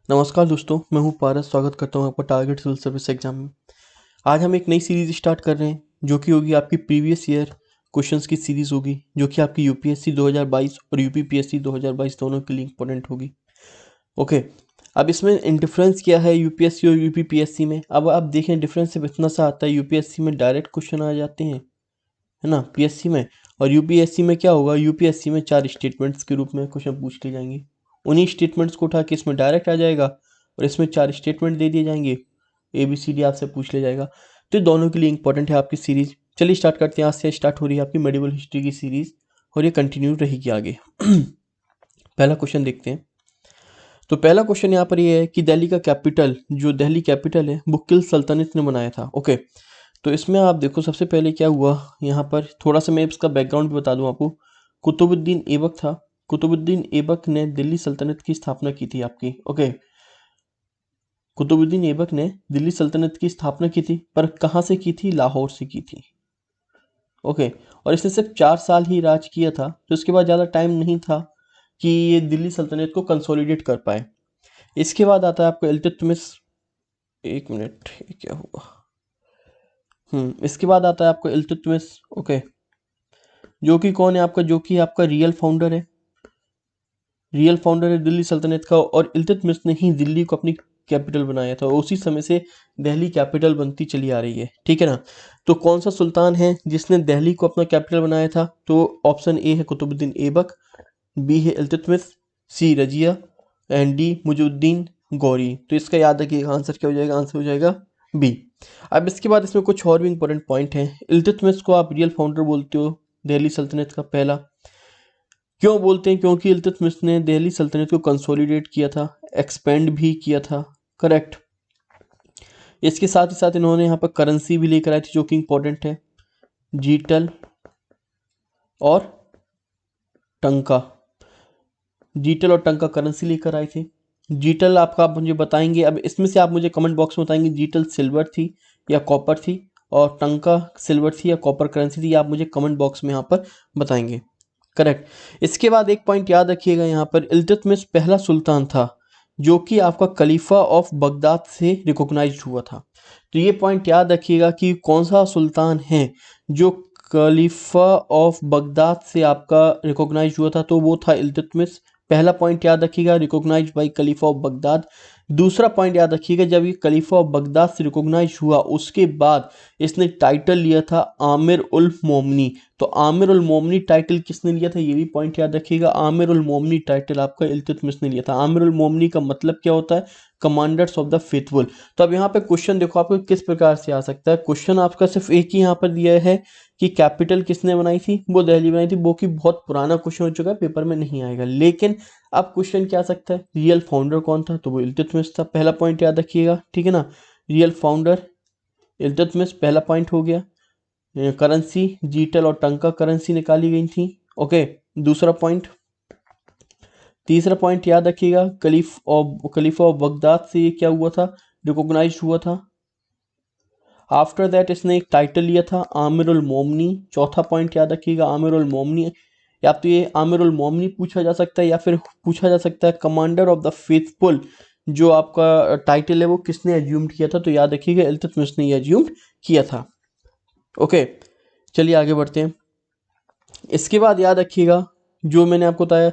नमस्कार दोस्तों, मैं हूं पारस। स्वागत करता हूं आपका टारगेट सिविल सर्विस एग्जाम में। आज हम एक नई सीरीज स्टार्ट कर रहे हैं जो कि होगी आपकी प्रीवियस ईयर क्वेश्चंस की सीरीज होगी, जो कि आपकी यूपीएससी 2022 और यूपीपीएससी 2022 दोनों के लिए इंपॉर्टेंट होगी। ओके, अब इसमें डिफरेंस क्या है यूपीएससी और यूपीपीएससी में? अब आप देखें, डिफरेंस सिर्फ इतना सा आता है, यूपीएससी में डायरेक्ट क्वेश्चन आ जाते हैं, है ना, पीएससी में। और यूपीएससी में क्या होगा, यूपीएससी में 4 स्टेटमेंट्स के रूप में क्वेश्चन पूछ लिए जाएंगे। उन्हीं स्टेटमेंट्स को उठा के इसमें डायरेक्ट आ जाएगा और इसमें 4 स्टेटमेंट दे दिए जाएंगे, ABCD आपसे पूछ लिया जाएगा। तो ये दोनों के लिए इंपॉर्टेंट है आपकी सीरीज। चलिए स्टार्ट करते हैं। आज से स्टार्ट हो रही है आपकी मेडिवल हिस्ट्री की सीरीज और ये कंटिन्यू रहेगी आगे। पहला क्वेश्चन देखते हैं। तो पहला क्वेश्चन यहाँ पर ये है कि दिल्ली का कैपिटल, जो दिल्ली कैपिटल है, वो किस सल्तनत ने बनाया था। ओके, तो इसमें आप देखो सबसे पहले क्या हुआ, यहाँ पर थोड़ा सा मैं इसका बैकग्राउंड भी बता दूं आपको। कुतुबुद्दीन ऐबक था। कुतुबुद्दीन ऐबक ने दिल्ली सल्तनत की स्थापना की थी आपकी। ओके, कुतुबुद्दीन ऐबक ने दिल्ली सल्तनत की स्थापना की थी, पर कहाँ से की थी? लाहौर से की थी। ओके, और इसने सिर्फ 4 साल ही राज किया था, तो उसके बाद ज़्यादा टाइम नहीं था कि ये दिल्ली सल्तनत को कंसोलिडेट कर पाए। इसके बाद आता है आपका इल्तुतमिश। एक मिनट, ये क्या हुआ? इसके बाद आता है आपका इल्तुतमिश। ओके, जो कि कौन है आपका? जो कि आपका रियल फाउंडर है। रियल फाउंडर है दिल्ली सल्तनत का, और इल्तुतमिश ने ही दिल्ली को अपनी कैपिटल बनाया था, और उसी समय से दिल्ली कैपिटल बनती चली आ रही है। ठीक है ना? तो कौन सा सुल्तान है जिसने दिल्ली को अपना कैपिटल बनाया था? तो ऑप्शन ए है कुतुबुद्दीन ऐबक, बी है इल्तुतमिश, सी रजिया, एंड डी मुइजुद्दीन गौरी। तो इसका याद रखिएगा, आंसर क्या हो जाएगा? आंसर हो जाएगा बी। अब इसके बाद इसमें कुछ और भी इंपॉर्टेंट पॉइंट हैं। इल्तुतमिश को आप रियल फाउंडर बोलते हो दिल्ली सल्तनत का पहला। क्यों बोलते हैं? क्योंकि इल्तुतमिश ने दिल्ली सल्तनत को कंसोलिडेट किया था, एक्सपेंड भी किया था। करेक्ट। इसके साथ ही साथ इन्होंने यहाँ पर करेंसी भी लेकर आई थी, जो कि इंपॉर्टेंट है, जीटल और टंका। जीटल और टंका करेंसी लेकर आई थी। जीटल आपका आप मुझे बताएंगे, अब इसमें से आप मुझे कमेंट बॉक्स में बताएंगे जीटल सिल्वर थी या कॉपर थी, और टंका सिल्वर थी या कॉपर करेंसी थी, आप मुझे कमेंट बॉक्स में यहाँ पर बताएंगे। करेक्ट। इसके बाद एक पॉइंट याद रखिएगा, यहाँ पर इल्तुतमिश पहला सुल्तान था जो कि आपका खलीफा ऑफ बगदाद से रिकॉग्नाइज्ड हुआ था। तो ये पॉइंट याद रखिएगा कि कौन सा सुल्तान है जो खलीफा ऑफ बगदाद से आपका रिकॉग्नाइज हुआ था, तो वो था इल्तुतमिश। पहला पॉइंट याद रखिएगा, recognise by khalifa of Baghdad. दूसरा पॉइंट याद रखिएगा, जब ये खलीफा ऑफ बगदाद से रिकॉग्नाइज हुआ उसके बाद इसने टाइटल लिया था आमिर उल मोमनी। तो आमिर उल मोमनी टाइटल किसने लिया था? ये भी पॉइंट याद रखिएगा। आमिर उल मोमनी टाइटल आपका इल्तुतमिश ने लिया था। आमिर उल मोमनी का मतलब क्या होता है? Commanders of the faithful. तो अब यहाँ पे क्वेश्चन देखो आपको किस प्रकार से आ सकता है। क्वेश्चन आपका सिर्फ एक ही यहाँ पर दिया है कि कैपिटल किसने बनाई थी? वो दिल्ली बनाई थी, वो कि बहुत पुराना क्वेश्चन हो चुका है, पेपर में नहीं आएगा। लेकिन अब क्वेश्चन क्या आ सकता है, रियल फाउंडर कौन था? तो वो इल्तुतमिश था। पहला पॉइंट याद रखिएगा, ठीक है ना, रियल फाउंडर इल्तुतमिश, पहला पॉइंट हो गया। करेंसी जीटल और टंका करेंसी निकाली गई थी। ओके, दूसरा पॉइंट। तीसरा पॉइंट याद रखिएगा, खलीफा ऑफ बगदाद से ये क्या हुआ था? रिकॉग्नाइज हुआ था। आफ्टर दैट इसने एक टाइटल लिया था आमिर उल मोमनी। चौथा पॉइंट याद रखिएगा, आमिर उल मोमनी। या तो ये आमिर उल मोमनी पूछा जा सकता है, या फिर पूछा जा सकता है कमांडर ऑफ द फेथफुल, जो आपका टाइटल है वो किसने एज्यूम्ड किया था? तो याद रखिएगा इल्तुतमिश ने एज्यूम्ड किया था। ओके, चलिए आगे बढ़ते हैं। इसके बाद याद रखिएगा, जो मैंने आपको बताया,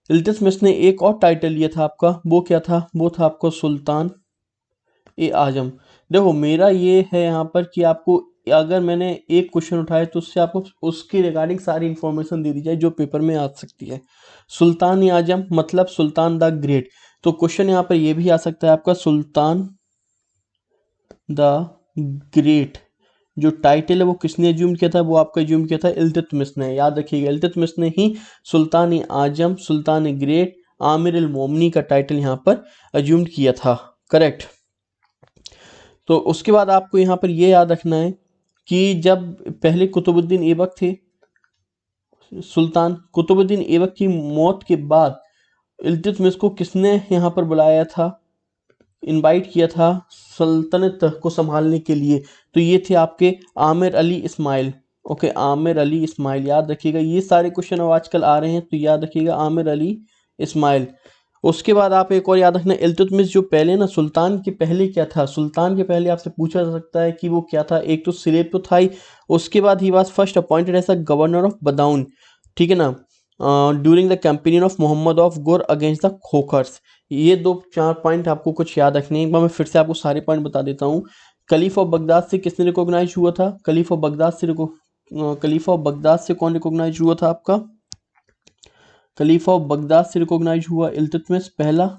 इल्तुतमिश ने एक और टाइटल लिया था आपका, वो क्या था? वो था आपको सुल्तान ए आजम। देखो मेरा ये है यहाँ पर कि आपको अगर मैंने एक क्वेश्चन उठाया तो उससे आपको उसके रिगार्डिंग सारी इंफॉर्मेशन दे दी जाए जो पेपर में आ सकती है। सुल्तान ए आजम मतलब सुल्तान द ग्रेट। तो क्वेश्चन यहाँ पर ये भी आ सकता है आपका, सुल्तान द ग्रेट जो टाइटल है वो किसने एज्यूम किया था? वो आपका एज्यूम किया था इल्तुतमिश ने। याद रखिएगा, इल्तुतमिश ने ही सुल्तान ए आजम, सुल्तान a great, Aamir Al Momany का टाइटल यहाँ पर एज्यूम किया था। करेक्ट। तो उसके बाद आपको यहाँ पर ये याद रखना है कि जब पहले कुतुबुद्दीन ऐबक थे, सुल्तान कुतुबुद्दीन ऐबक की मौत के बाद इल्तुतमिश को किसने यहाँ पर बुलाया था, इनवाइट किया था सल्तनत को संभालने के लिए? तो ये थे आपके आमिर अली इस्माइल। ओके, आमिर अली इस्माइल याद रखिएगा। ये सारे क्वेश्चन अब आजकल आ रहे हैं, तो याद रखिएगा आमिर अली इस्माइल। उसके बाद आप एक और याद रखना, इल्तुतमिश जो पहले ना सुल्तान के पहले क्या था, सुल्तान के पहले आपसे पूछा जा सकता है कि वो क्या था। एक तो स्लेब तो था ही, उसके बाद ही was first appointed as a governor of Badaun, ठीक है ना, during the campaign of Mohammad of Ghor against the Khokhars. ये 2-4 पॉइंट आपको कुछ याद रखने हैं। एक बार मैं फिर से आपको सारे पॉइंट बता देता हूँ। खलीफा ऑफ बगदाद से किसने रिकॉग्नाइज हुआ था? खलीफा ऑफ बगदाद से खलीफा ऑफ बगदाद से कौन रिकॉग्नाइज हुआ था आपका? खलीफा ऑफ बगदाद से रिकॉग्नाइज हुआ इल्तुतमिश पहला।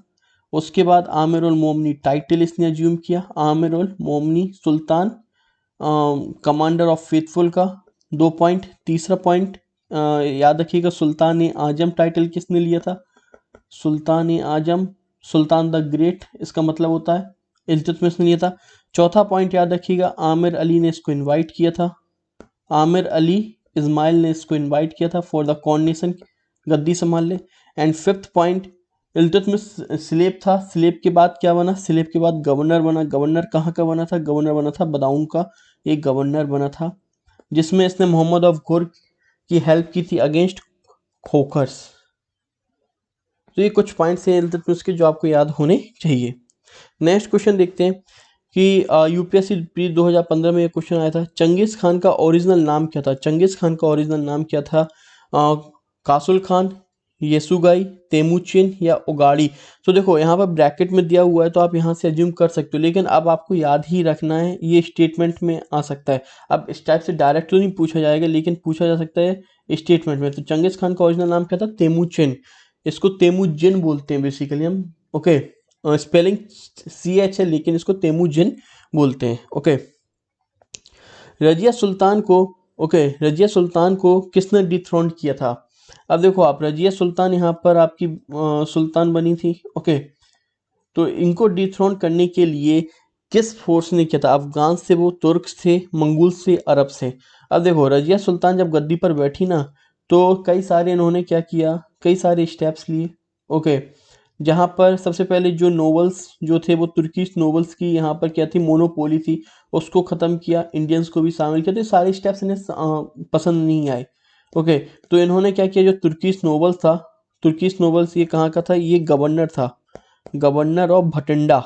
उसके बाद आमिर उल मोमनी टाइटल इसने अज्यूम किया, आमिर उल Momany Sultan, commander of faithful का। 2 पॉइंट। तीसरा पॉइंट याद रखिएगा, सुल्तान ए आजम टाइटल किसने लिया था? सुल्तान ए आजम, सुल्तान द ग्रेट इसका मतलब होता है, इल्तुतमिश ने लिया था। चौथा पॉइंट याद रखिएगा, आमिर अली ने इसको इनवाइट किया था, आमिर अली इस्माइल ने इसको इनवाइट किया था फॉर द कॉर्नेशन, गद्दी संभाल ले। And fifth point, Iltutmish slab था, स्लेब के बाद क्या बना? स्लेब के बाद गवर्नर बना। गवर्नर कहाँ का बना था? गवर्नर बना था बदाऊन का, एक गवर्नर बना था जिसमें इसने मोहम्मद ऑफ घुर की हेल्प की थी अगेंस्ट खोखर्स। तो ये कुछ पॉइंट्स हैं इल्तुतमिश के जो आपको याद होने चाहिए। नेक्स्ट क्वेश्चन देखते हैं कि यूपीएससी प्री 2015 में ये क्वेश्चन आया था, चंगेज खान का ओरिजिनल नाम क्या था? चंगेज खान का ओरिजिनल नाम क्या था? कासुल खान, येसुगाई, तेमुचिन या उगाड़ी? तो देखो यहाँ पर ब्रैकेट में दिया हुआ है तो आप यहाँ से अज्यूम कर सकते हो, लेकिन अब आपको याद ही रखना है, ये स्टेटमेंट में आ सकता है। अब इस टाइप से डायरेक्ट तो नहीं पूछा जाएगा, लेकिन पूछा जा सकता है स्टेटमेंट में। तो चंगेज खान का ओरिजिनल नाम क्या था? तेमुचिन, इसको तेमुजिन बोलते हैं बेसिकली हम, ओके। स्पेलिंग CH है लेकिन इसको तेमुजिन बोलते हैं, ओके। रजिया सुल्तान को, ओके, रजिया सुल्तान को किसने डिथ्रोन किया था? अब देखो आप, रजिया सुल्तान यहाँ पर आपकी सुल्तान बनी थी, ओके। तो इनको डिथ्रोन करने के लिए किस फोर्स ने किया था? अफगान से, वो तुर्क थे, मंगोल से, अरब से? अब देखो रजिया सुल्तान जब गद्दी पर बैठी ना, तो कई सारे इन्होंने क्या किया, कई सारे स्टेप्स लिए, ओके। जहाँ पर सबसे पहले जो नोवेल्स जो थे, वो तुर्किश नोवेल्स की यहाँ पर क्या थी, मोनोपोली थी, उसको ख़त्म किया, इंडियंस को भी शामिल किया। तो ये सारे स्टेप्स इन्हें पसंद नहीं आए, ओके। तो इन्होंने क्या किया, जो तुर्किश नोवेल्स था, तुर्किश नोवेल्स ये कहाँ का था? ये गवर्नर था, गवर्नर ऑफ भटिंडा,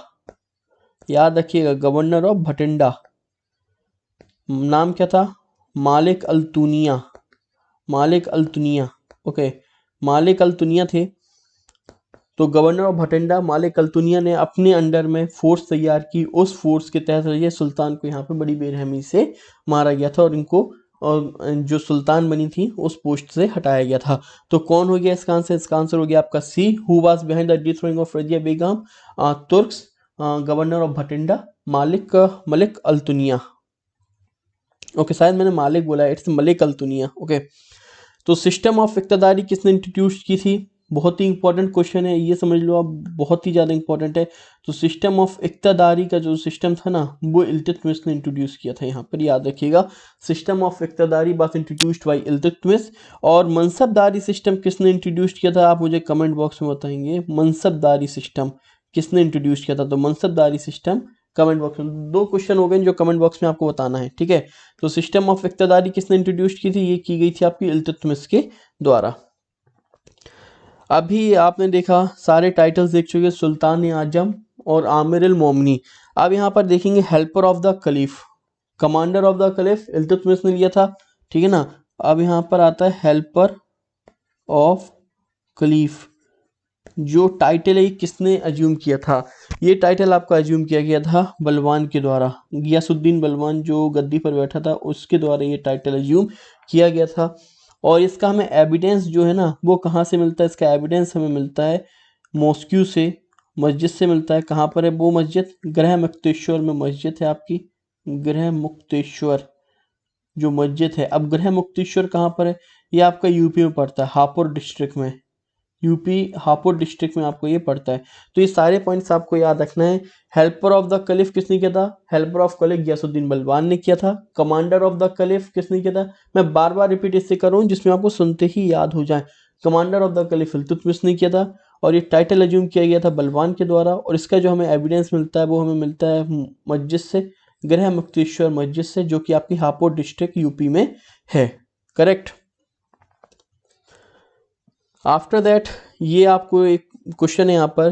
याद रखिएगा, गवर्नर ऑफ भटिंडा। नाम क्या था? मालिक अल्तुनिया, मालिक अल्तुनिया, ओके, मालिक अल्तुनिया थे। तो गवर्नर ऑफ भटिंडा मालिक अल्तुनिया ने अपने अंडर में फोर्स तैयार की, उस फोर्स के तहत रजिया सुल्तान को यहाँ पे बड़ी बेरहमी से मारा गया था और इनको, और जो सुल्तान बनी थी उस पोस्ट से हटाया गया था। तो कौन हो गया इसका आंसर? इसका आंसर हो गया आपका see, who was behind the dethroning of Razia Begum? Turks, governor of Bathinda, Malik Altunia, okay. शायद मैंने मालिक बोला, इट्स मलिक अल्तुनिया, ओके। तो सिस्टम ऑफ इक्तदारी किसने इंट्रोड्यूस की थी? बहुत ही इंपॉर्टेंट क्वेश्चन है, ये समझ लो आप, बहुत ही ज़्यादा इंपॉर्टेंट है। तो सिस्टम ऑफ इक्तदारी का जो सिस्टम था ना, वो इल्तुतमिश ने इंट्रोड्यूस किया था, यहाँ पर याद रखिएगा। System of iqtadari was introduced by Iltutmish. और मनसबदारी सिस्टम किसने इंट्रोड्यूस किया था? आप मुझे कमेंट बॉक्स में बताएंगे, मनसबदारी सिस्टम किसने इंट्रोड्यूस किया था? तो मनसबदारी सिस्टम कमेंट बॉक्स में, 2 क्वेश्चन हो गए जो कमेंट बॉक्स में आपको बताना है, ठीक है। तो सिस्टम ऑफ इक्तदारी किसने इंट्रोड्यूस की थी? ये की गई थी आपकी इल्तुतमिश के द्वारा। अभी आपने देखा, सारे टाइटल्स देख चुके, सुल्तान आजम और आमिर अल मोमनी। अब यहाँ पर देखेंगे helper of the khalif, commander of the khalif Iltutmish ने लिया था, ठीक है ना। अब यहाँ पर आता है हेल्पर ऑफ खलीफ, जो टाइटल है किसने अज्यूम किया था? ये टाइटल आपका अज्यूम किया गया था बलवान के द्वारा, गियासुद्दीन बलवान जो गद्दी पर बैठा था उसके द्वारा ये टाइटल अज्यूम किया गया था। और इसका हमें एविडेंस जो है ना, वो कहाँ से मिलता है? इसका एविडेंस हमें मिलता है मॉस्क्यू से, मस्जिद से मिलता है। कहाँ पर है वो मस्जिद? गृह मुक्तेश्वर में मस्जिद है आपकी, गृह मुक्तेश्वर जो मस्जिद है। अब गृह मुक्तेश्वर कहाँ पर है? ये आपका यूपी में पड़ता है, हापुड़ डिस्ट्रिक्ट में, यूपी हापुड़ डिस्ट्रिक्ट में आपको ये पड़ता है। तो ये सारे पॉइंट्स आपको याद रखना है। हेल्पर ऑफ द खलीफ किसने किया था? हेल्पर ऑफ खलीफ गियासुद्दीन बलवान ने किया था। कमांडर ऑफ द खलीफ किसने किया था? मैं बार बार रिपीट इससे कर रहा हूँ जिसमें आपको सुनते ही याद हो जाए। Commander of the khalif Iltutmish ने किया था और ये टाइटल अज्यूम किया गया था बलवान के द्वारा। और इसका जो हमें एविडेंस मिलता है वो हमें मिलता है मस्जिद से, गृह मुक्तेश्वर मस्जिद से, जो कि आपकी हापुड़ डिस्ट्रिक्ट यूपी में है, करेक्ट। आफ्टर दैट ये आपको एक क्वेश्चन है यहाँ पर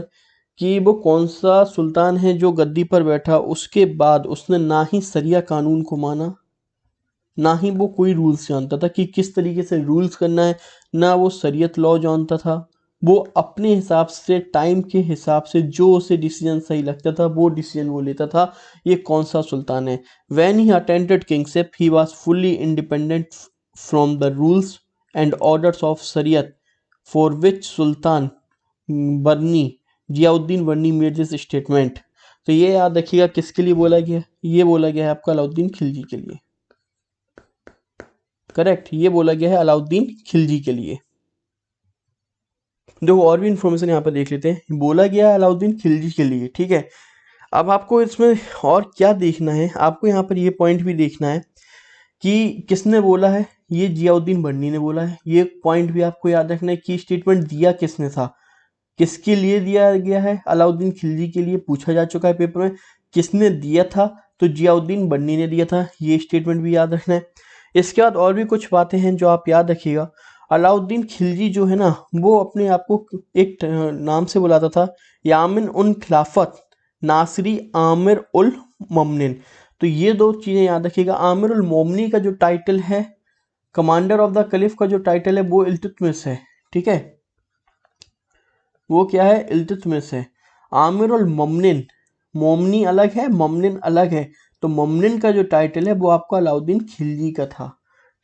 कि वो कौन सा सुल्तान है जो गद्दी पर बैठा उसके बाद उसने ना ही शरिया कानून को माना, ना ही वो कोई रूल्स जानता था कि किस तरीके से रूल्स करना है, ना वो शरीयत लॉ जानता था। वो अपने हिसाब से, टाइम के हिसाब से जो उसे डिसीजन सही लगता था वो डिसीजन वो लेता था। ये कौन सा सुल्तान है? When he attended kingship he was fully independent from the rules and orders of shariat for which sultan Barni Ziauddin Barni made this statement. तो ये याद रखिएगा किसके लिए बोला गया? ये बोला गया है आपका अलाउद्दीन खिलजी के लिए। करेक्ट, ये बोला गया है अलाउद्दीन खिलजी के लिए। देखो और भी इंफॉर्मेशन यहाँ पर देख लेते हैं। बोला गया है अलाउद्दीन खिलजी के लिए, ठीक है। अब आपको इसमें और क्या देखना है, आपको यहाँ पर ये पॉइंट भी देखना है कि किसने बोला है। ये जियाउद्दीन बर्नी ने बोला है। ये पॉइंट भी आपको याद रखना है कि स्टेटमेंट दिया किसने था, किसके लिए दिया गया है? अलाउद्दीन खिलजी के लिए पूछा जा चुका है पेपर में। किसने दिया था? तो जियाउद्दीन बर्नी ने दिया था। ये स्टेटमेंट भी याद रखना है। इसके बाद और भी कुछ बातें हैं जो आप याद रखिएगा। अलाउद्दीन खिलजी जो है ना, वो अपने आप को एक नाम से बुलाता था, यामिन उन खिलाफत नासरी आमिर उल मोमिनीन। तो ये दो चीज़ें याद रखिएगा। आमिर उल मोमिनी का जो टाइटल है, कमांडर ऑफ द कलीफ का जो टाइटल है, वो इल्तुतमिश है, ठीक है। वो क्या है? इल्तुतमिश है। आमिर उल मोमिनीन, मोमिनी अलग है, मोमिनीन अलग है। तो मोमिनीन का जो टाइटल है वो आपका अलाउद्दीन खिलजी का था,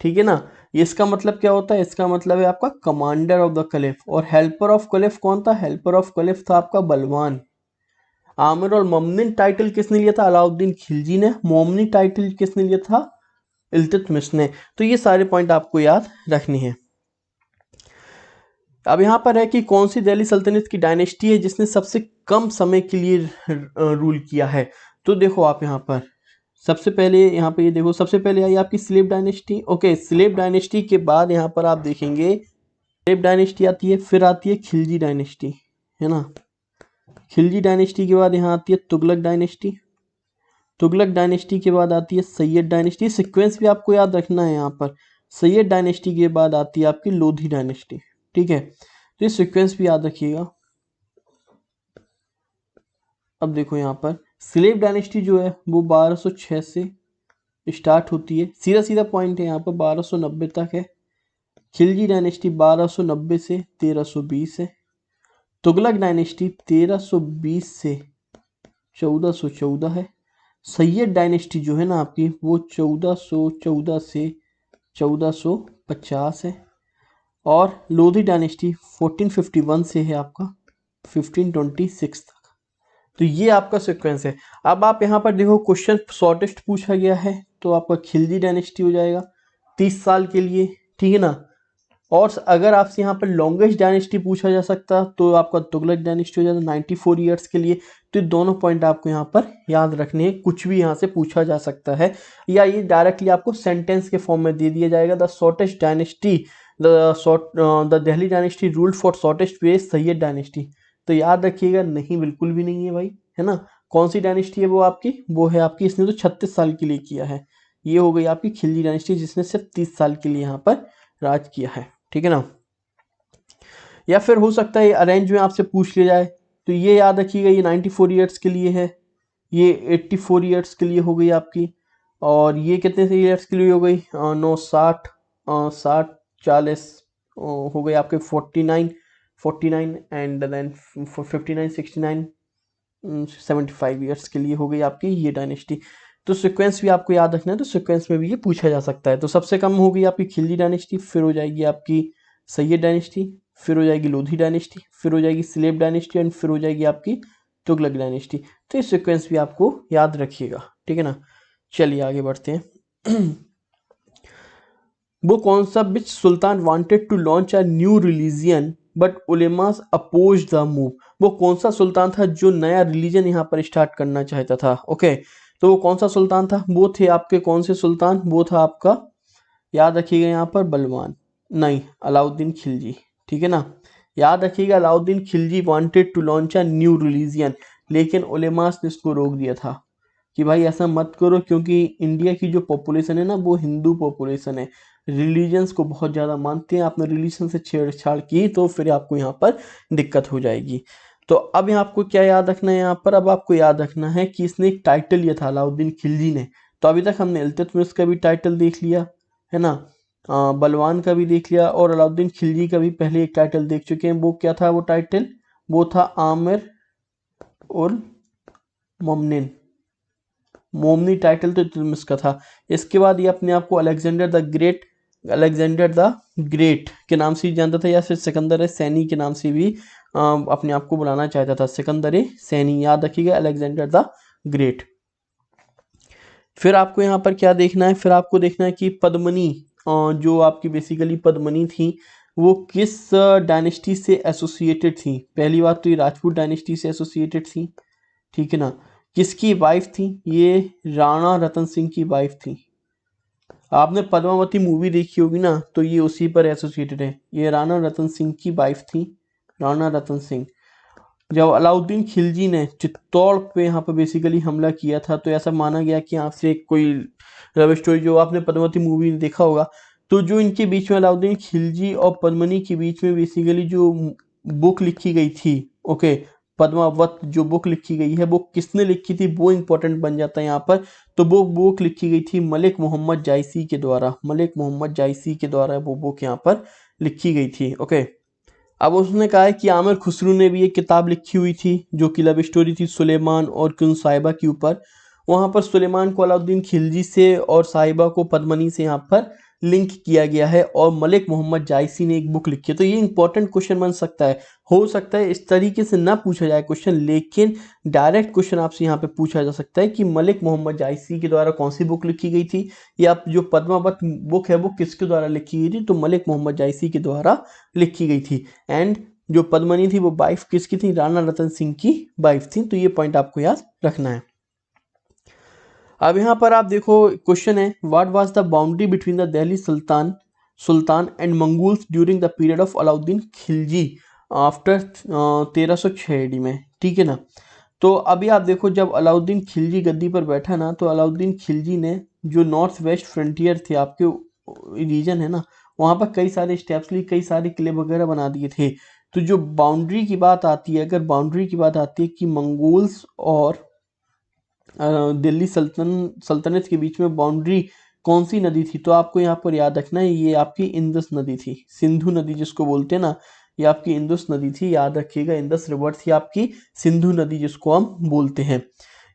ठीक है ना। इसका मतलब क्या होता है? इसका मतलब है आपका कमांडर ऑफ द कलीफ। और हेल्पर ऑफ कलीफ कौन था? हेल्पर ऑफ कलीफ था आपका बलवान। आमिर और मोमिनीन टाइटल किसने लिया था? अलाउद्दीन खिलजी ने। मोमिनी टाइटल किसने लिया था? इल्तुतमिश ने। तो ये सारे पॉइंट आपको याद रखने हैं। अब यहाँ पर है कि कौन सी दिल्ली सल्तनत की डायनेस्टी है जिसने सबसे कम समय के लिए रूल किया है। तो देखो आप यहाँ पर सबसे पहले यहाँ पे ये देखो, सबसे पहले आई आपकी slave dynasty. Okay, slave dynasty के बाद यहाँ पर आप देखेंगे स्लेव डायनेस्टी आती है, फिर आती है खिलजी डायनेस्टी, है ना। खिलजी डायनेस्टी के बाद यहाँ आती है तुगलक डायनेस्टी। तुगलक डायनेस्टी के बाद आती है सैयद डायनेस्टी। सीक्वेंस भी आपको याद रखना है यहाँ पर। सैयद डायनेस्टी के बाद आती है आपकी लोधी डायनेस्टी, ठीक है। तो ये सीक्वेंस भी याद रखिएगा। अब देखो यहाँ पर स्लेव डायनेस्टी जो है वो 1206 से स्टार्ट होती है, सीधा सीधा पॉइंट है यहाँ पर 1290 तक है। खिलजी डायनेस्टी 1290 से 1320 है। तुगलक डायनेस्टी 1320 से 1414 है। सैयद डायनेस्टी जो है ना आपकी, वो 1414 से 1450 है। और लोधी डायनेस्टी 1451 से है आपका 1526 तक। तो ये आपका सीक्वेंस है। अब आप यहाँ पर देखो क्वेश्चन शॉर्टेस्ट पूछा गया है, तो आपका खिलजी डायनेस्टी हो जाएगा 30 साल के लिए, ठीक है ना। और अगर आपसे यहाँ पर लॉन्गेस्ट डायनेस्टी पूछा जा सकता तो आपका तुगलक डायनेस्टी हो जाता 94 ईयर्स के लिए। तो ये दोनों पॉइंट आपको यहाँ पर याद रखने हैं। कुछ भी यहाँ से पूछा जा सकता है, या ये डायरेक्टली आपको सेंटेंस के फॉर्म में दे दिया जाएगा। The shortest dynasty, the Delhi dynasty ruled for shortest period Syed dynasty. तो याद रखिएगा, नहीं, बिल्कुल भी नहीं है भाई, है ना। कौन सी डायनेस्टी है वो आपकी? वो है आपकी, इसने तो 36 साल के लिए किया है। ये हो गई आपकी खिलजी डायनेस्टी जिसने सिर्फ 30 साल के लिए यहाँ पर राज किया है, ठीक है ना। या फिर हो सकता है अरेंज में आपसे पूछ लिया जाए, तो ये याद रखिएगा, ये 94 ईयर्स के लिए है, ये 84 ईयर्स के लिए हो गई आपकी। और ये कितने से ईयर्स के लिए हो गई? 9, 60, 60, 40 हो गए आपके 49 एंड देन 59, 69, 75 ईयर्स के लिए हो गई आपकी ये डायनेस्टी। तो सीक्वेंस भी आपको याद रखना है, तो सीक्वेंस में भी ये पूछा जा सकता है। तो सबसे कम हो गई आपकी खिलजी डायनेस्टी, फिर हो जाएगी आपकी सैयद डायनेस्टी, फिर हो जाएगी लोधी डायनेस्टी, फिर हो जाएगी स्लेव डायनेस्टी, एंड फिर हो जाएगी आपकी तुगलक डायनेस्टी। तो ये सीक्वेंस भी आपको याद रखिएगा, ठीक है ना। चलिए आगे बढ़ते हैं। वो कौन सा which sultan wanted to launch a new religion but ulemas oppose the move. वो कौन सा सुल्तान था जो नया रिलीजन यहाँ पर स्टार्ट करना चाहता था? ओके, तो वो कौन सा सुल्तान था? वो थे आपके कौन से सुल्तान? वो था आपका, याद रखिएगा यहाँ पर, बलवान, नहीं, अलाउद्दीन खिलजी, ठीक है ना। याद रखिएगा, Alauddin Khilji wanted to launch a new religion, लेकिन उलेमास ने इसको रोक दिया था कि भाई ऐसा मत करो, क्योंकि इंडिया की जो पॉपुलेशन है ना वो हिंदू पॉपुलेशन है। रिलीजन्स को बहुत ज़्यादा मानते हैं, आपने रिलीजन से छेड़छाड़ की तो फिर आपको यहाँ पर दिक्कत हो जाएगी। तो अब यहाँ आपको क्या याद रखना है, यहाँ पर अब आपको याद रखना है कि इसने एक टाइटल लिया था अलाउद्दीन खिलजी ने। तो अभी तक हमने इल्तुतमिश का भी टाइटल देख लिया है ना, बलवान का भी देख लिया, और अलाउद्दीन खिलजी का भी पहले एक टाइटल देख चुके हैं। वो क्या था वो टाइटल, वो था आमिर उल मोमनिन, मोमनी टाइटल तो इल्तुतमिश का था। इसके बाद ये अपने आप को अलेक्जेंडर द ग्रेट के नाम से जानता था, या फिर सिकंदर सैनी के नाम से भी अपने आप को बुलाना चाहता था, सिकंदर सैनी, याद रखिएगा, अलेक्जेंडर द ग्रेट। फिर आपको यहाँ पर क्या देखना है, फिर आपको देखना है कि पद्मनी, जो आपकी बेसिकली पद्मनी थी, वो किस डायनेस्टी से एसोसिएटेड थी। पहली बात तो ये राजपूत डायनेस्टी से एसोसिएटेड थी, ठीक है ना। किसकी वाइफ थी, ये राणा रतन सिंह की वाइफ थी। आपने पद्मावती मूवी देखी होगी ना, तो ये उसी पर एसोसिएटेड है, ये राणा रतन सिंह की वाइफ थी, राणा रतन सिंह। जब अलाउद्दीन खिलजी ने चित्तौड़ पे यहाँ पर बेसिकली हमला किया था, तो ऐसा माना गया कि यहाँ से कोई लव स्टोरी, जो आपने पद्मावती मूवी देखा होगा, तो जो इनके बीच में अलाउद्दीन खिलजी और पद्मनी के बीच में बेसिकली जो बुक लिखी गई थी, ओके, पद्मावत जो बुक लिखी गई है, वो किसने लिखी थी, वो इंपॉर्टेंट बन जाता है यहाँ पर। तो वो बुक लिखी गई थी मलिक मोहम्मद जायसी के द्वारा, मलिक मोहम्मद जायसी के द्वारा वो बुक यहाँ पर लिखी गई थी, ओके। अब उसने कहा है कि आमिर खुसरू ने भी एक किताब लिखी हुई थी जो कि लव स्टोरी थी सुलेमान और क्वीन साहिबा के ऊपर। वहाँ पर सुलेमान को अलाउद्दीन खिलजी से और साहिबा को पद्मनी से यहाँ पर लिंक किया गया है, और मलिक मोहम्मद जायसी ने एक बुक लिखी है। तो ये इंपॉर्टेंट क्वेश्चन बन सकता है, हो सकता है इस तरीके से ना पूछा जाए क्वेश्चन, लेकिन डायरेक्ट क्वेश्चन आपसे यहाँ पे पूछा जा सकता है कि मलिक मोहम्मद जायसी के द्वारा कौन सी बुक लिखी गई थी, या जो पद्मावत बुक है वो किसके द्वारा लिखी गई थी, तो मलिक मोहम्मद जायसी के द्वारा लिखी गई थी। एंड जो पद्मनी थी वो वाइफ किसकी थी, राणा रतन सिंह की वाइफ थी। तो ये पॉइंट आपको याद रखना है। अब यहाँ पर आप देखो क्वेश्चन है, what was the boundary between the Delhi sultan and Mongols during the period of Alauddin Khilji after 1306 AD में, ठीक है ना। तो अभी आप देखो, जब अलाउद्दीन खिलजी गद्दी पर बैठा ना, तो अलाउद्दीन खिलजी ने जो नॉर्थ वेस्ट फ्रंटियर थे आपके रीजन है ना, वहाँ पर कई सारे स्टेप्स लिए, कई सारे किले वगैरह बना दिए थे। तो जो बाउंड्री की बात आती है, अगर बाउंड्री की बात आती है कि मंगोल्स और दिल्ली सल्तनत के बीच में बाउंड्री कौन सी नदी थी, तो आपको यहाँ पर याद रखना है, ये आपकी इंदस नदी थी, सिंधु नदी जिसको बोलते हैं ना, ये आपकी इंदस नदी थी, याद रखिएगा, इंदस रिवर थी आपकी, सिंधु नदी जिसको हम बोलते हैं।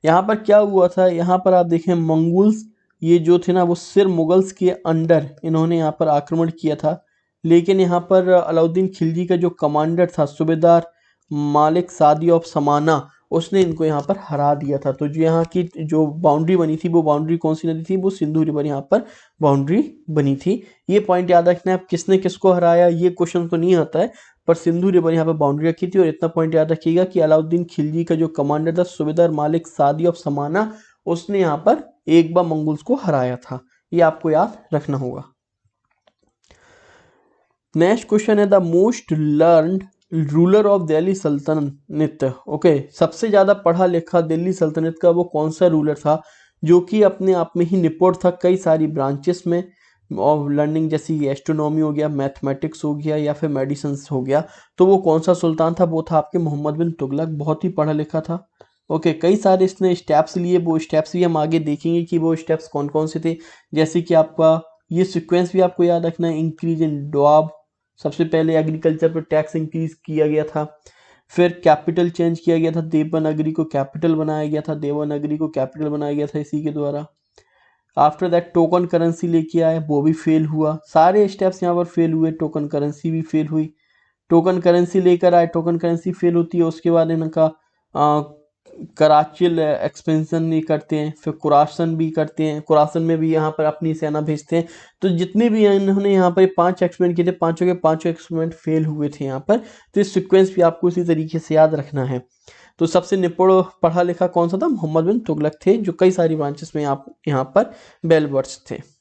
यहाँ पर क्या हुआ था, यहाँ पर आप देखें मंगोल्स ये जो थे ना, वो सिर्फ मुगल्स के अंडर इन्होंने यहाँ पर आक्रमण किया था, लेकिन यहाँ पर अलाउद्दीन खिलजी का जो कमांडर था सूबेदार मालिक सादी ऑफ समाना, उसने इनको यहाँ पर हरा दिया था। तो जो यहाँ की जो बाउंड्री बनी थी, वो बाउंड्री कौन सी नदी थी, वो सिंधु रिवर यहाँ पर बाउंड्री बनी थी। ये पॉइंट याद रखना है, किसने किसको हराया ये क्वेश्चन तो नहीं आता है, पर सिंधु रिवर यहाँ पर बाउंड्री रखी थी। और इतना पॉइंट याद रखिएगा कि अलाउद्दीन खिलजी का जो कमांडर था सूबेदार मालिक सादी ऑफ समाना, उसने यहाँ पर एक बार मंगोल्स को हराया था, ये आपको याद रखना होगा। नेक्स्ट क्वेश्चन है, the most learned ruler of Delhi सल्तनत, ओके, सबसे ज्यादा पढ़ा लिखा दिल्ली सल्तनत का वो कौन सा रूलर था जो कि अपने आप में ही निपुण था कई सारी ब्रांचेस में ऑफ लर्निंग, जैसे एस्ट्रोनॉमी हो गया, मैथमेटिक्स हो गया, या फिर मेडिसिन हो गया। तो वो कौन सा सुल्तान था, वो था आपके मोहम्मद बिन तुगलक, बहुत ही पढ़ा लिखा था, ओके। कई सारे इसने स्टेप्स लिए, वो स्टेप्स भी हम आगे देखेंगे कि वो स्टेप्स कौन कौन से थे। जैसे कि आपका ये सीक्वेंस भी आपको याद रखना है, इंक्रीज इन डॉब, सबसे पहले एग्रीकल्चर पर टैक्स इंक्रीज किया गया था, फिर कैपिटल चेंज किया गया था, देवनागरी को कैपिटल बनाया गया था, देवनागरी को कैपिटल बनाया गया था इसी के द्वारा। आफ्टर दैट टोकन करेंसी लेके आए, वो भी फेल हुआ, सारे स्टेप्स यहाँ पर फेल हुए, टोकन करेंसी भी फेल हुई। टोकन करेंसी लेकर आए, टोकन करेंसी फेल होती है, उसके बाद इनका कराचिल एक्सपेंशन नहीं करते हैं, फिर कुरासन भी करते हैं, कुरासन में भी यहाँ पर अपनी सेना भेजते हैं। तो जितने भी इन्होंने यहाँ पर 5 एक्सपेरिमेंट किए थे, पांचों के पांचों एक्सपेरिमेंट फेल हुए थे यहाँ पर। तो इस सीक्वेंस भी आपको इसी तरीके से याद रखना है। तो सबसे निपुण पढ़ा लिखा कौन सा था, मोहम्मद बिन तुगलक थे, जो कई सारी ब्रांचेस में आप यहाँ पर बेल वर्ड्स थे।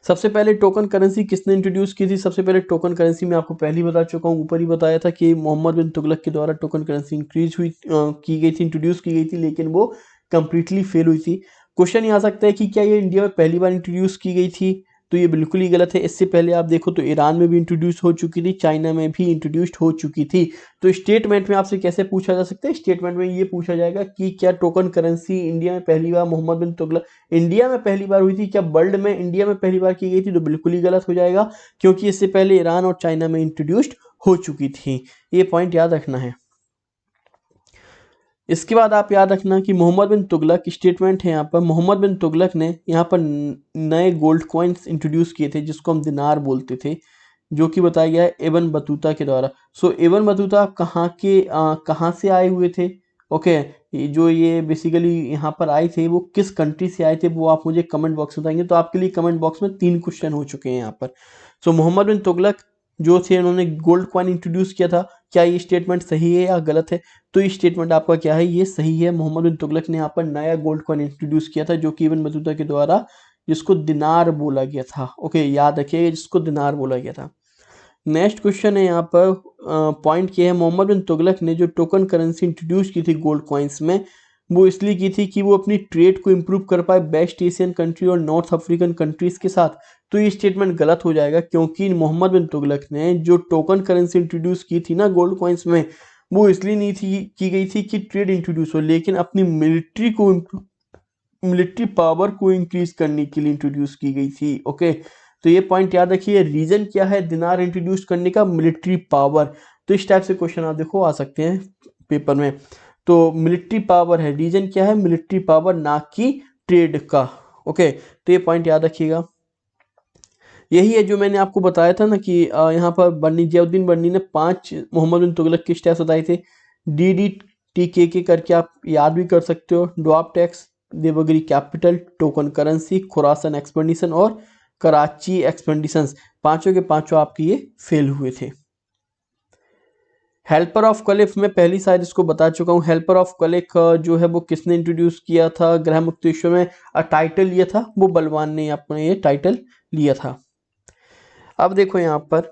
सबसे पहले टोकन करेंसी किसने इंट्रोड्यूस की थी, सबसे पहले टोकन करेंसी में आपको पहले ही बता चुका हूँ, ऊपर ही बताया था कि मोहम्मद बिन तुगलक के द्वारा टोकन करेंसी इंक्रीज हुई की गई थी, इंट्रोड्यूस की गई थी, लेकिन वो कंप्लीटली फेल हुई थी। क्वेश्चन ये आ सकता है कि क्या ये इंडिया में पहली बार इंट्रोड्यूस की गई थी, तो ये बिल्कुल ही गलत है। इससे पहले आप देखो तो ईरान में भी इंट्रोड्यूस हो चुकी थी, चाइना में भी इंट्रोड्यूस्ड हो चुकी थी। तो स्टेटमेंट में आपसे कैसे पूछा जा सकता है, स्टेटमेंट में ये पूछा जाएगा कि क्या टोकन करेंसी इंडिया में पहली बार मोहम्मद बिन तुगलक इंडिया में पहली बार हुई थी, क्या वर्ल्ड में इंडिया में पहली बार की गई थी, तो बिल्कुल ही गलत हो जाएगा, क्योंकि इससे पहले ईरान और चाइना में इंट्रोड्यूस्ड हो चुकी थी। ये पॉइंट याद रखना है। इसके बाद आप याद रखना कि मोहम्मद बिन तुगलक स्टेटमेंट है यहाँ पर, मोहम्मद बिन तुगलक ने यहाँ पर नए गोल्ड कॉइन्स इंट्रोड्यूस किए थे जिसको हम दिनार बोलते थे, जो कि बताया गया है इब्न बतूता के द्वारा। सो इब्न बतूता कहाँ से आए हुए थे, ओके, जो ये बेसिकली यहाँ पर आए थे वो किस कंट्री से आए थे, वो आप मुझे कमेंट बॉक्स में बताएंगे। तो आपके लिए कमेंट बॉक्स में 3 क्वेश्चन हो चुके हैं यहाँ पर। सो मोहम्मद बिन तुगलक जो थे उन्होंने गोल्ड कॉइन इंट्रोड्यूस किया था, क्या ये स्टेटमेंट सही है या गलत है, तो ये स्टेटमेंट आपका क्या है, ये सही है। मोहम्मद बिन तुगलक ने यहाँ पर नया गोल्ड कॉइन इंट्रोड्यूस किया था जो कि इब्न बतूता के द्वारा, जिसको दिनार बोला गया था। ओके, याद रखिए जिसको दिनार बोला गया था। नेक्स्ट क्वेश्चन है यहाँ पर, पॉइंट क्या है, मोहम्मद बिन तुगलक ने जो टोकन करेंसी इंट्रोड्यूस की थी गोल्ड कॉइन्स में, वो इसलिए की थी कि वो अपनी ट्रेड को इम्प्रूव कर पाए वेस्ट एशियन कंट्री और नॉर्थ अफ्रीकन कंट्रीज के साथ। तो ये स्टेटमेंट गलत हो जाएगा, क्योंकि मोहम्मद बिन तुगलक ने जो टोकन करेंसी इंट्रोड्यूस की थी ना गोल्ड कॉइन्स में, वो इसलिए नहीं थी की गई थी कि ट्रेड इंट्रोड्यूस हो, लेकिन अपनी मिलिट्री पावर को इंक्रीज करने के लिए इंट्रोड्यूस की गई थी। ओके, तो ये पॉइंट याद रखिए। रीजन क्या है दिनार इंट्रोड्यूस करने का, मिलिट्री पावर। तो इस टाइप से क्वेश्चन आप देखो आ सकते हैं पेपर में। तो मिलिट्री पावर है, रीजन क्या है, मिलिट्री पावर, ना कि ट्रेड का। ओके, तो ये पॉइंट याद रखिएगा। यही है जो मैंने आपको बताया था ना कि यहाँ पर जियाउद्दीन बर्नी ने 5 मोहम्मद बिन तुगलक के स्टेप्स बताए थे। DDTK करके आप याद भी कर सकते हो, Doab tax, Devagiri capital, token currency, Khurasan expedition और कराची एक्सपेंडिशंस, पांचों के पांचों आपके ये फेल हुए थे। हेल्पर ऑफ कलिफ में पहली शायद इसको बता चुका हूँ। हेल्पर ऑफ कलिफ जो है वो किसने इंट्रोड्यूस किया था, ग्रह मुक्तेश्वर में टाइटल लिया था, वो बलवान ने अपने ये टाइटल लिया था। अब देखो यहाँ पर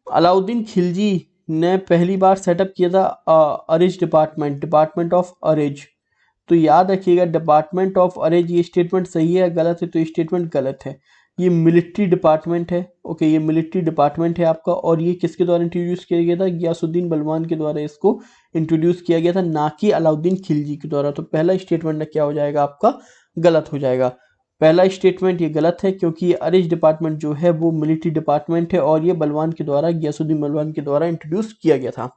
अलाउद्दीन खिलजी ने पहली बार सेटअप किया था अरेज डिपार्टमेंट ऑफ अरेज। तो याद रखिएगा डिपार्टमेंट ऑफ अरेज, ये स्टेटमेंट सही है गलत है, तो ये स्टेटमेंट गलत है। ये मिलिट्री डिपार्टमेंट है। ओके, ये मिलिट्री डिपार्टमेंट है आपका, और ये किसके द्वारा इंट्रोड्यूस किया गया था, गियासुद्दीन बलवान के द्वारा इसको इंट्रोड्यूस किया गया था, ना कि अलाउद्दीन खिलजी के द्वारा। तो पहला स्टेटमेंट क्या हो जाएगा आपका, गलत हो जाएगा। पहला स्टेटमेंट ये गलत है, क्योंकि ये अरेज डिपार्टमेंट जो है वो मिलिट्री डिपार्टमेंट है, और ये बलवान के द्वारा, गियासुद्दीन बलवान के द्वारा इंट्रोड्यूस किया गया था।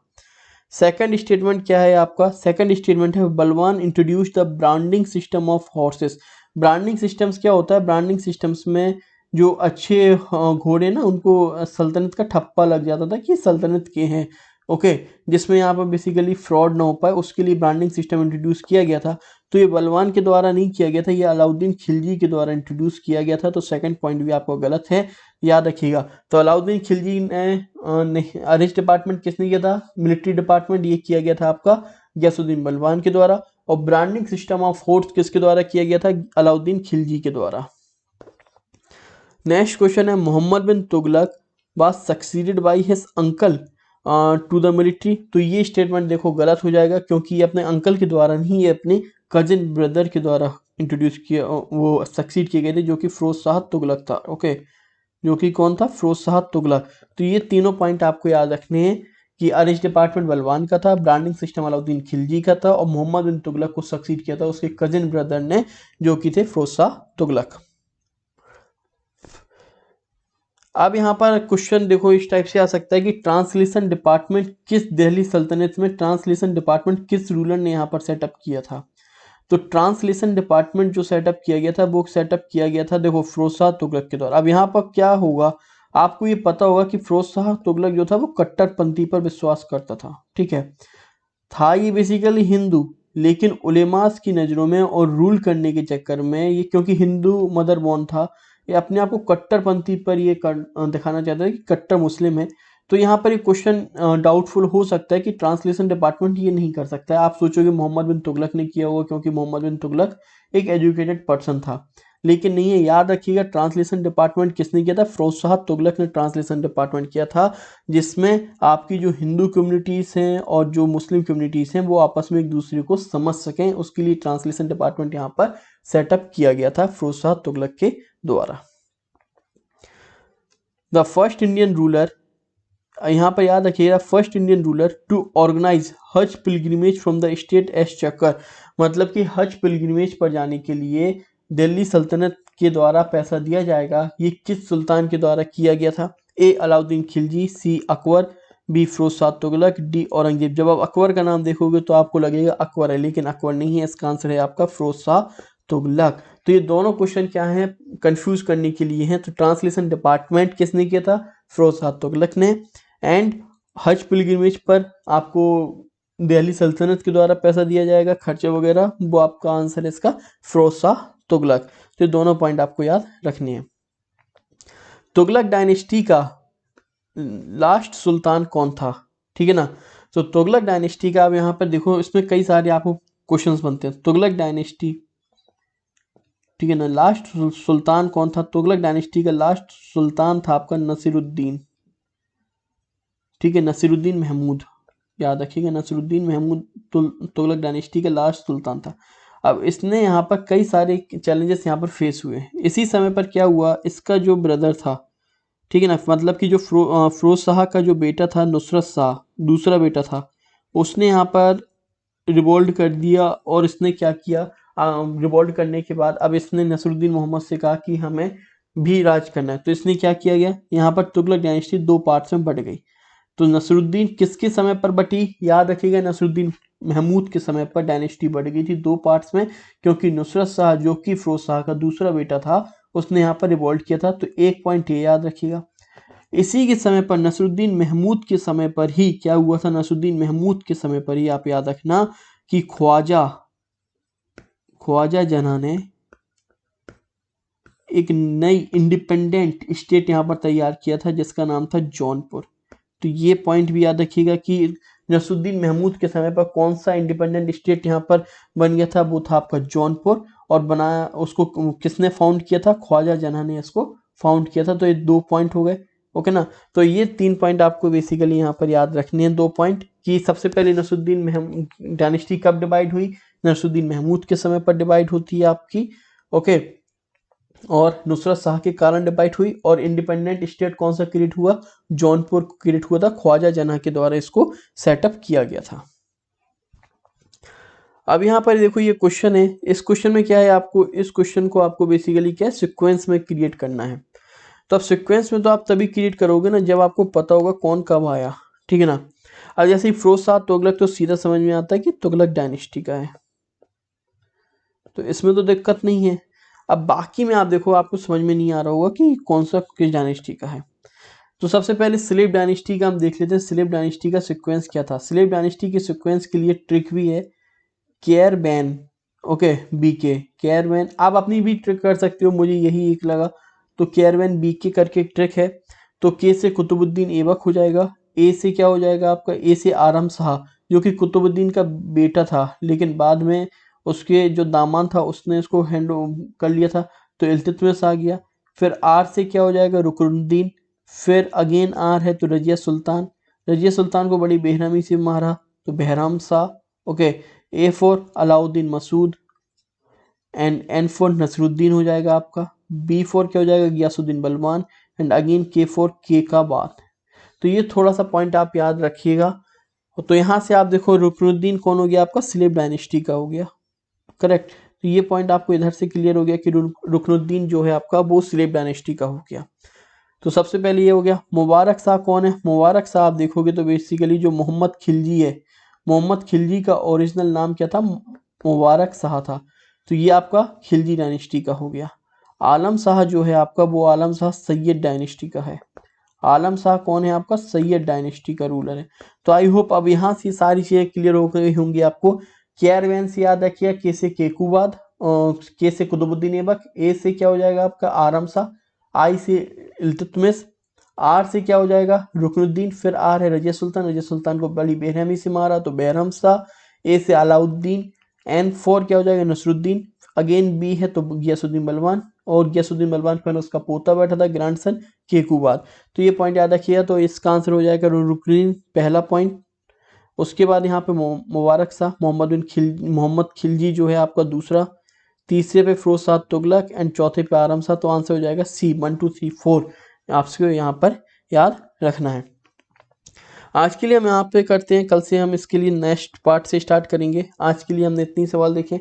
सेकंड स्टेटमेंट क्या है आपका, सेकंड स्टेटमेंट है बलवान introduce the branding system of horses. Branding systems क्या होता है, ब्रांडिंग सिस्टम्स में जो अच्छे घोड़े ना, उनको सल्तनत का ठप्पा लग जाता था कि सल्तनत के हैं। ओके, जिसमें यहाँ पर बेसिकली फ्रॉड ना हो पाए, उसके लिए ब्रांडिंग सिस्टम इंट्रोड्यूस किया गया था। तो ये बलवान के द्वारा नहीं किया गया था, ये अलाउद्दीन खिलजी के द्वारा इंट्रोड्यूस किया गया था। तो सेकंड पॉइंट भी आपको गलत है, याद रखिएगा। तो अलाउद्दीन खिलजी ने अरेस्ट डिपार्टमेंट किसने किया था, मिलिट्री डिपार्टमेंट, ये किया गया था आपका गियासुद्दीन बलवान के द्वारा। और ब्रांडिंग सिस्टम ऑफ फोर्स किसके द्वारा किया गया था, अलाउद्दीन खिलजी के द्वारा। नेक्स्ट क्वेश्चन है, Mohammad bin Tughlaq was succeeded by his uncle to the military. तो ये स्टेटमेंट देखो गलत हो जाएगा, क्योंकि ये अपने अंकल के द्वारा नहीं, ये अपने कजिन ब्रदर के द्वारा इंट्रोड्यूस किया, वो सक्सीड किए गए थे, जो कि फिरोज शाह तुगलक था। ओके, जो कि कौन था, फिरोज शाह तुगलक। तो ये तीनों पॉइंट आपको याद रखने हैं कि अरेज डिपार्टमेंट बलवान का था, ब्रांडिंग सिस्टम अलाउद्दीन खिलजी का था, और मोहम्मद बिन तुगलक को सक्सीड किया था उसके कजिन ब्रदर ने, जो कि थे फिरोज शाह तुगलक। अब यहाँ पर क्वेश्चन देखो इस टाइप से आ सकता है कि ट्रांसलेशन डिपार्टमेंट किस दिल्ली सल्तनत में, ट्रांसलेशन डिपार्टमेंट किस रूलर ने यहाँ पर सेटअप किया था। तो ट्रांसलेशन डिपार्टमेंट जो सेटअप किया गया था, वो सेटअप किया गया था देखो फिरोज शाह तुगलक के द्वारा। अब यहाँ पर क्या होगा, आपको ये पता होगा कि फिरोज शाह तुगलक जो था वो कट्टरपंथी पर विश्वास करता था। ठीक है, था ये बेसिकली हिंदू, लेकिन उलेमास की नज़रों में और रूल करने के चक्कर में ये, क्योंकि हिंदू मदर बॉर्न था, ये अपने आप को कट्टरपंथी पर ये दिखाना चाहता है कि कट्टर मुस्लिम है। तो यहाँ पर एक क्वेश्चन डाउटफुल हो सकता है कि ट्रांसलेशन डिपार्टमेंट ये नहीं कर सकता है। आप सोचोगे मोहम्मद बिन तुगलक ने किया होगा, क्योंकि मोहम्मद बिन तुगलक एक एजुकेटेड पर्सन था, लेकिन नहीं है। याद रखिएगा ट्रांसलेशन डिपार्टमेंट किसने किया था, फिरोज शाह तुगलक ने ट्रांसलेशन डिपार्टमेंट किया था, जिसमें आपकी जो हिंदू कम्युनिटीज़ हैं और जो मुस्लिम कम्युनिटीज़ हैं वो आपस में एक दूसरे को समझ सकें, उसके लिए ट्रांसलेशन डिपार्टमेंट यहाँ पर सेटअप किया गया था फिरोज शाह तुगलक के द्वारा। द फर्स्ट इंडियन रूलर, यहाँ पर याद रखिएगा, first Indian ruler to organise hajj pilgrimage from the state एस चक्कर, मतलब कि हज पिलग्रिमेज पर जाने के लिए दिल्ली सल्तनत के द्वारा पैसा दिया जाएगा, ये किस सुल्तान के द्वारा किया गया था? ए अलाउद्दीन खिलजी, सी अकबर, बी फिरोज शाह तुगलक, डी औरंगजेब। जब आप अकबर का नाम देखोगे तो आपको लगेगा अकबर है, लेकिन अकबर नहीं है, इसका आंसर है आपका फिरोज शाह तुगलक। तो ये दोनों क्वेश्चन क्या हैं, कंफ्यूज करने के लिए हैं। तो ट्रांसलेशन डिपार्टमेंट किसने किया था? फिरोज शाह तुगलक ने। एंड हज पिलग्रिमेज पर आपको दिल्ली सल्तनत के द्वारा पैसा दिया जाएगा, खर्चे वगैरह, वो आपका आंसर है इसका फिरोज शाह तुगलक। तो ये दोनों पॉइंट आपको याद रखने हैं। तुगलक डायनेस्टी का लास्ट सुल्तान कौन था? ठीक है ना। तो तुगलक डायनेस्टी का अब यहाँ पर देखो, इसमें कई सारे आपको क्वेश्चंस बनते हैं। तुगलक डायनेस्टी, ठीक है ना, लास्ट सुल्तान कौन था? तुगलक डायनेस्टी का लास्ट सुल्तान था आपका नसीरुद्दीन, ठीक है, नसीरुद्दीन महमूद, याद रखिएगा, नसीरुद्दीन महमूद तुगलक डायनेस्टी का लास्ट सुल्तान था। अब इसने यहाँ पर कई सारे चैलेंजेस यहाँ पर फेस हुए। इसी समय पर क्या हुआ, इसका जो ब्रदर था, ठीक है ना, मतलब कि जो फिरोज शाह का जो बेटा था नुसरत शाह, दूसरा बेटा था, उसने यहाँ पर रिवोल्ट कर दिया। और इसने क्या किया, रिवोल्ट करने के बाद अब इसने नसरुद्दीन मोहम्मद से कहा कि हमें भी राज करना है। तो इसने क्या किया गया, यहाँ पर तुगलक डायनेस्टी दो पार्ट्स में बट गई। तो नसरुद्दीन किसके समय पर बटी? याद रखिएगा, नसरुद्दीन महमूद के समय पर डायनेस्टी बढ़ गई थी दो पार्ट्स में, क्योंकि नुसरत शाह जो कि फिरोज शाह का दूसरा बेटा था, उसने यहाँ पर रिवोल्ट किया था। तो एक पॉइंट ये याद रखिएगा। इसी के समय पर नसरुद्दीन महमूद के समय पर ही क्या हुआ था, नसरुद्दीन महमूद के समय पर ही आप याद रखना कि ख्वाजा जना ने एक नई इंडिपेंडेंट स्टेट यहाँ पर तैयार किया था, जिसका नाम था जौनपुर। तो ये पॉइंट भी याद रखिएगा कि नसरुद्दीन महमूद के समय पर कौन सा इंडिपेंडेंट स्टेट यहाँ पर बन गया था, वो था आपका जौनपुर। और बनाया उसको किसने फाउंड किया था? ख्वाजा जना ने इसको फाउंड किया था। तो ये दो पॉइंट हो गए, ओके ना। तो ये तीन पॉइंट आपको बेसिकली यहाँ पर याद रखने हैं। दो पॉइंट कि सबसे पहले नसरुद्दीन डायनेस्टी कब डिवाइड हुई? नसरुद्दीन महमूद के समय पर डिवाइड होती है आपकी, ओके। और नुसरत शाह के कारण डिवाइड हुई। और इंडिपेंडेंट स्टेट कौन सा क्रिएट हुआ? जौनपुर क्रिएट हुआ था, ख्वाजा जना के द्वारा इसको सेटअप किया गया था। अब यहाँ पर देखो ये क्वेश्चन है, इस क्वेश्चन में क्या है, आपको इस क्वेश्चन को आपको बेसिकली क्या है, सिक्वेंस में क्रिएट करना है। तो अब सिक्वेंस में तो आप तभी क्रिएट करोगे ना जब आपको पता होगा कौन कब आया, ठीक है ना। अब जैसे फिरोज शाह तुगलक, तो सीधा समझ में आता है कि तुगलक डायनेस्टी का है, तो इसमें तो दिक्कत नहीं है। अब बाकी में आप देखो, आपको समझ में नहीं आ रहा होगा कि कौन सा किस डायनेस्टी का है। तो सबसे पहले स्लेव डायनेस्टी का हम देख लेते हैं, स्लेव डायनेस्टी का सीक्वेंस क्या था। स्लेव डायनेस्टी के सीक्वेंस के लिए ट्रिक भी है, care ban, okay, BK care ban. आप अपनी भी ट्रिक कर सकते हो, मुझे यही एक लगा। तो केयर बैन बीके करके एक ट्रिक है। तो के से कुतुबुद्दीन ऐबक हो जाएगा, ए से क्या हो जाएगा आपका, ए से आरम शाह, जो कि कुतुबुद्दीन का बेटा था, लेकिन बाद में उसके जो दामाद था उसने इसको हैंड कर लिया था, तो इल्तुतमिश आ गया। फिर आर से क्या हो जाएगा, रुकनुद्दीन। फिर अगेन आर है तो रजिया सुल्तान, रजिया सुल्तान को बड़ी बेरहमी से मारा, तो Bahram Shah, okay. A for Alauddin Masud, and N for Nasiruddin हो जाएगा आपका। बी फॉर क्या हो जाएगा, गियासुद्दीन बलवान। एंड अगेन के फॉर के का बाद। तो ये थोड़ा सा पॉइंट आप याद रखिएगा। तो यहाँ से आप देखो रुकनुद्दीन कौन हो गया आपका, स्लेव डायनेस्टी का हो गया, करेक्ट। तो ये पॉइंट आपको इधर से क्लियर हो गया कि रुकनुद्दीन जो है आपका वो स्लेव डायनेस्टी का हो गया। तो सबसे पहले ये हो गया। मुबारक शाह कौन है? मुबारक शाह आप देखोगे तो बेसिकली जो मोहम्मद खिलजी है, मोहम्मद खिलजी का ओरिजिनल नाम क्या था, मुबारक शाह था। तो ये आपका खिलजी डायनेस्टी का हो गया। आलम शाह जो है आपका, वो आलम शाह सैयद डायनेस्टी का है। आलम शाह कौन है आपका, सैयद डायनेस्टी का रूलर है। तो आई होप अब यहाँ से सारी चीज़ें क्लियर हो गई होंगी आपको। केयरवैन से याद रखिए, के से केकूबाद, के से कुतुबुद्दीन ऐबक, ए से क्या हो जाएगा आपका आरम शाह, आई से इल्तुतमिश, आर से क्या हो जाएगा रुकनुद्दीन। फिर आर है रजिया सुल्तान, रजिया सुल्तान को बड़ी बेरहमी से मारा तो बहरम शाह। ए से अलाउद्दीन, एन फोर क्या हो जाएगा नसरुद्दीन। अगेन बी है तो गियासुद्दीन बलवान, और गियासुद्दीन बलवान पर उसका पोता बैठा था ग्रैंडसन केकूबाद। तो ये पॉइंट याद रखिएगा। तो इसका आंसर हो जाएगा रुकनुद्दीन, पहला पॉइंट। उसके बाद यहाँ पे मुबारक शाह, मोहम्मद खिलजी जो है आपका दूसरा, तीसरे पे फिरोज शाह तुगलक, एंड चौथे पे आरम शाह। तो आंसर हो जाएगा सी, 1 2 3 4। आपको यहाँ पर याद रखना है। आज के लिए हम यहाँ पे करते हैं, कल से हम इसके लिए नेक्स्ट पार्ट से स्टार्ट करेंगे। आज के लिए हमने इतनी सवाल देखे,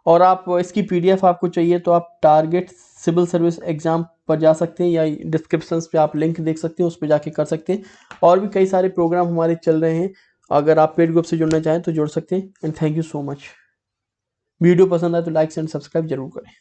और आप इसकी PDF आपको चाहिए तो आप टारगेट सिविल सर्विस एग्जाम पर जा सकते हैं, या डिस्क्रिप्शन पे आप लिंक देख सकते हैं, उस पर जाके कर सकते हैं। और भी कई सारे प्रोग्राम हमारे चल रहे हैं, अगर आप पेड ग्रुप से जुड़ना चाहें तो जुड़ सकते हैं। And thank you so much. Video पसंद आए तो लाइक एंड सब्सक्राइब जरूर करें।